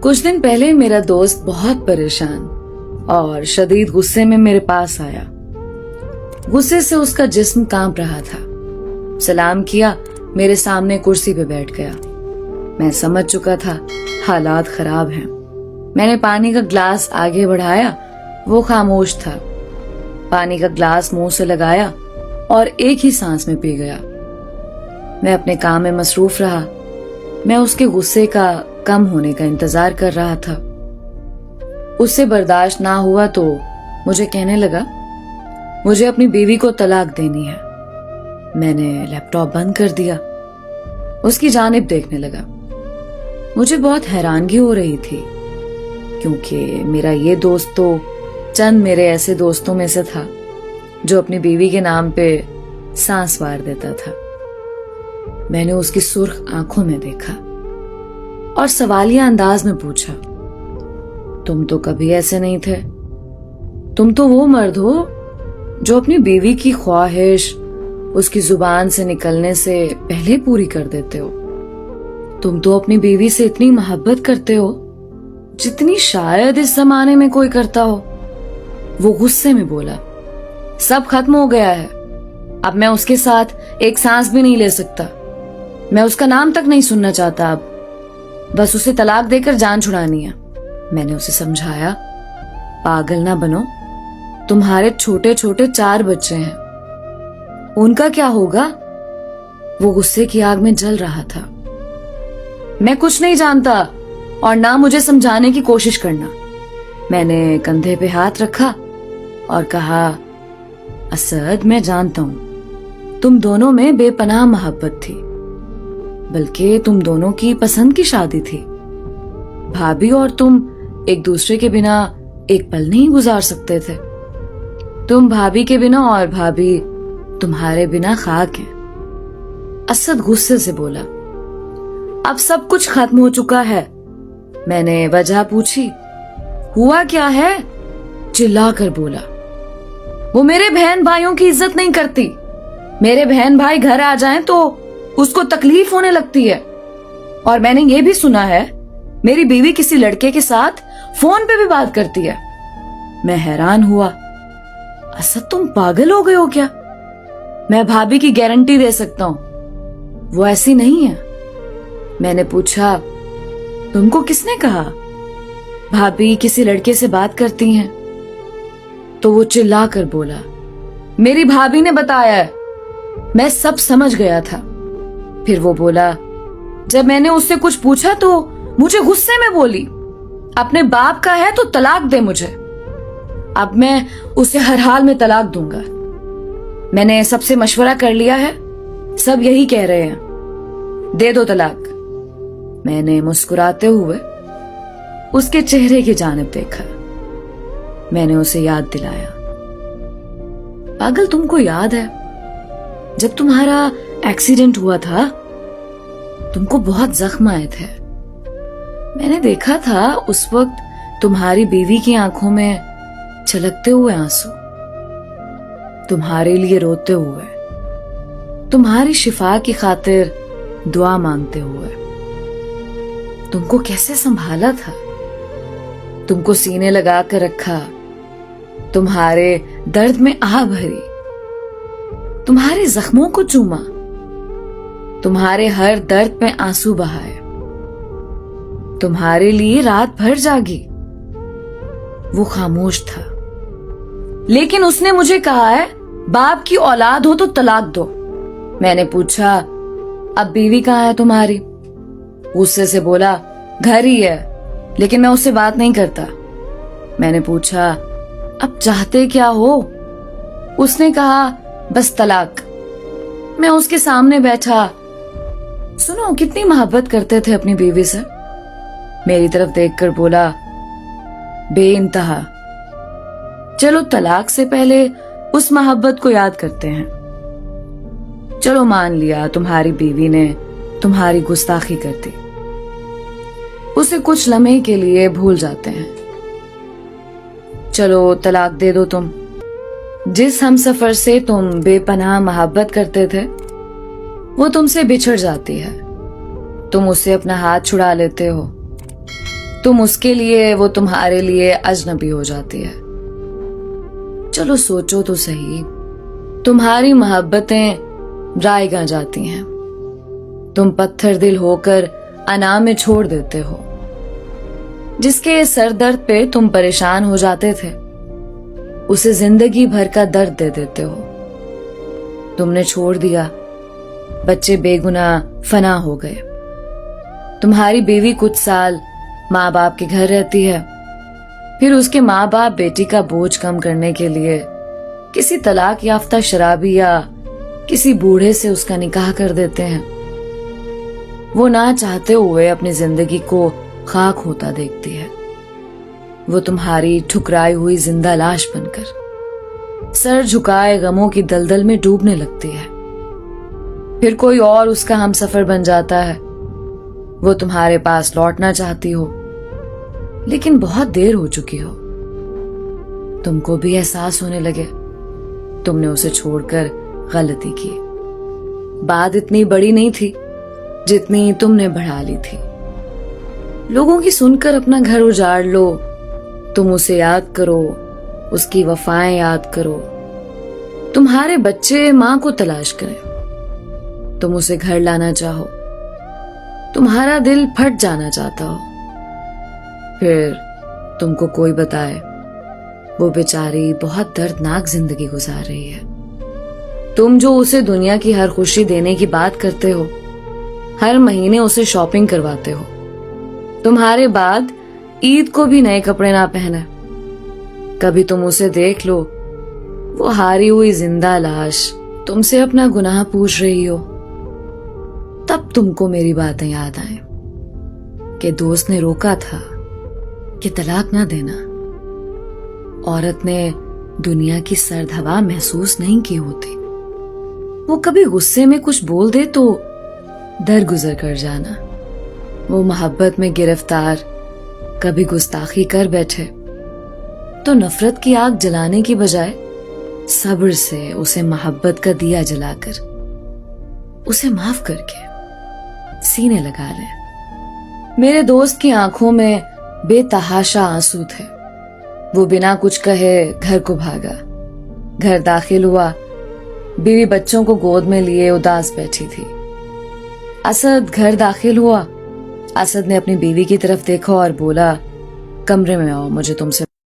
कुछ दिन पहले मेरा दोस्त बहुत परेशान और शदीद गुस्से में मेरे पास आया। गुस्से से उसका जिस्म कांप रहा था। सलाम किया, मेरे सामने कुर्सी पे बैठ गया। मैं समझ चुका था हालात खराब हैं। मैंने पानी का ग्लास आगे बढ़ाया, वो खामोश था। पानी का ग्लास मुंह से लगाया और एक ही सांस में पी गया। मैं अपने काम में मसरूफ रहा। मैं उसके गुस्से का कम होने का इंतजार कर रहा था। उससे बर्दाश्त ना हुआ तो मुझे कहने लगा, मुझे अपनी बीवी को तलाक देनी है। मैंने लैपटॉप बंद कर दिया, उसकी जानिब देखने लगा। मुझे बहुत हैरानगी हो रही थी क्योंकि मेरा ये दोस्त तो चंद मेरे ऐसे दोस्तों में से था जो अपनी बीवी के नाम पे सांस वार देता था। मैंने उसकी सुर्ख आंखों में देखा और सवालिया अंदाज में पूछा, तुम तो कभी ऐसे नहीं थे। तुम तो वो मर्द हो जो अपनी बीवी की ख्वाहिश उसकी जुबान से निकलने से पहले पूरी कर देते हो। तुम तो अपनी बीवी से इतनी मोहब्बत करते हो जितनी शायद इस जमाने में कोई करता हो। वो गुस्से में बोला, सब खत्म हो गया है। अब मैं उसके साथ एक सांस भी नहीं ले सकता। मैं उसका नाम तक नहीं सुनना चाहता। अब बस उसे तलाक देकर जान छुड़ानी है। मैंने उसे समझाया, पागल ना बनो, तुम्हारे छोटे छोटे 4 बच्चे हैं, उनका क्या होगा। वो गुस्से की आग में जल रहा था। मैं कुछ नहीं जानता और ना मुझे समझाने की कोशिश करना। मैंने कंधे पे हाथ रखा और कहा, असद, मैं जानता हूं तुम दोनों में बेपनाह मोहब्बत थी, बल्कि तुम दोनों की पसंद की शादी थी। भाभी और तुम एक दूसरे के बिना एक पल नहीं गुजार सकते थे। तुम भाभी के बिना और भाभी तुम्हारे बिना खाक हैं। असद गुस्से से बोला, अब सब कुछ खत्म हो चुका है। मैंने वजह पूछी, हुआ क्या है? चिल्लाकर बोला, वो मेरे बहन भाइयों की इज्जत नहीं करती। मेरे बहन भाई घर आ जाएं तो उसको तकलीफ होने लगती है। और मैंने ये भी सुना है मेरी बीवी किसी लड़के के साथ फोन पे भी बात करती है। मैं हैरान हुआ, असद तुम पागल हो गए हो क्या? मैं भाभी की गारंटी दे सकता हूं, वो ऐसी नहीं है। मैंने पूछा, तुमको किसने कहा भाभी किसी लड़के से बात करती हैं? तो वो चिल्ला कर बोला, मेरी भाभी ने बताया है। मैं सब समझ गया था। फिर वो बोला, जब मैंने उससे कुछ पूछा तो मुझे गुस्से में बोली, अपने बाप का है तो तलाक दे मुझे। अब मैं उसे हर हाल में तलाक दूंगा। मैंने सबसे मशवरा कर लिया है, सब यही कह रहे हैं, दे दो तलाक। मैंने मुस्कुराते हुए उसके चेहरे की जानिब देखा। मैंने उसे याद दिलाया, पागल, तुमको याद है जब तुम्हारा एक्सीडेंट हुआ था तुमको बहुत जख्म आए थे। मैंने देखा था उस वक्त तुम्हारी बीवी की आंखों में छलकते हुए आंसू, तुम्हारे लिए रोते हुए, तुम्हारी शिफा की खातिर दुआ मांगते हुए। तुमको कैसे संभाला था, तुमको सीने लगा कर रखा, तुम्हारे दर्द में आह भरी, तुम्हारे जख्मों को चूमा, तुम्हारे हर दर्द में आंसू बहाए, तुम्हारे लिए रात भर जागी। वो खामोश था, लेकिन उसने मुझे कहा है, बाप की औलाद हो तो तलाक दो। मैंने पूछा, अब बीवी कहाँ है तुम्हारी? गुस्से से बोला, घर ही है, लेकिन मैं उससे बात नहीं करता। मैंने पूछा, अब चाहते क्या हो? उसने कहा, बस तलाक। मैं उसके सामने बैठा। सुनो, कितनी मोहब्बत करते थे अपनी बीवी से। मेरी तरफ देखकर बोला, बेइंतहा। चलो तलाक से पहले उस मोहब्बत को याद करते हैं। चलो मान लिया तुम्हारी बीवी ने तुम्हारी गुस्ताखी कर दी, उसे कुछ लम्हे के लिए भूल जाते हैं। चलो तलाक दे दो तुम। जिस हमसफर से तुम बेपनाह मोहब्बत करते थे वो तुमसे बिछड़ जाती है, तुम उससे अपना हाथ छुड़ा लेते हो। तुम उसके लिए, वो तुम्हारे लिए अजनबी हो जाती है। चलो सोचो तो सही, तुम्हारी मोहब्बतें रायगा जाती हैं, तुम पत्थर दिल होकर अना में छोड़ देते हो। जिसके सर दर्द पे तुम परेशान हो जाते थे, उसे जिंदगी भर का दर्द दे देते हो। तुमने छोड़ दिया, बच्चे बेगुनाह फना हो गए। तुम्हारी बीवी कुछ साल माँ बाप के घर रहती है, फिर उसके माँ बाप बेटी का बोझ कम करने के लिए किसी तलाक याफ्ता शराबी या किसी बूढ़े से उसका निकाह कर देते हैं। वो ना चाहते हुए अपनी जिंदगी को खाक होता देखती है। वो तुम्हारी ठुकराई हुई जिंदा लाश बनकर सर झुकाए गमों की दलदल में डूबने लगती है। फिर कोई और उसका हमसफर बन जाता है। वो तुम्हारे पास लौटना चाहती हो, लेकिन बहुत देर हो चुकी हो। तुमको भी एहसास होने लगे तुमने उसे छोड़कर गलती की। बात इतनी बड़ी नहीं थी जितनी तुमने बढ़ा ली थी। लोगों की सुनकर अपना घर उजाड़ लो, तुम उसे याद करो, उसकी वफाएं याद करो। तुम्हारे बच्चे मां को तलाश करें, तुम उसे घर लाना चाहो, तुम्हारा दिल फट जाना चाहता हो। फिर तुमको कोई बताए वो बेचारी बहुत दर्दनाक जिंदगी गुजार रही है। तुम जो उसे दुनिया की हर खुशी देने की बात करते हो, हर महीने उसे शॉपिंग करवाते हो, तुम्हारे बाद ईद को भी नए कपड़े ना पहने। कभी तुम उसे देख लो, वो हारी हुई जिंदा लाश तुमसे अपना गुनाह पूछ रही हो, तब तुमको मेरी बातें याद आए कि दोस्त ने रोका था कि तलाक ना देना। औरत ने दुनिया की सर्द हवा महसूस नहीं की होती। वो कभी गुस्से में कुछ बोल दे तो दरगुजर कर जाना। वो मोहब्बत में गिरफ्तार कभी गुस्ताखी कर बैठे तो नफरत की आग जलाने की बजाय सब्र से उसे मोहब्बत का दिया जलाकर उसे माफ करके सीने लगा ले। मेरे दोस्त की आंखों में बेतहाशा आंसू थे। वो बिना कुछ कहे घर को भागा। घर दाखिल हुआ, बीवी बच्चों को गोद में लिए उदास बैठी थी। असद घर दाखिल हुआ। असद ने अपनी बीवी की तरफ देखा और बोला, कमरे में आओ, मुझे तुमसे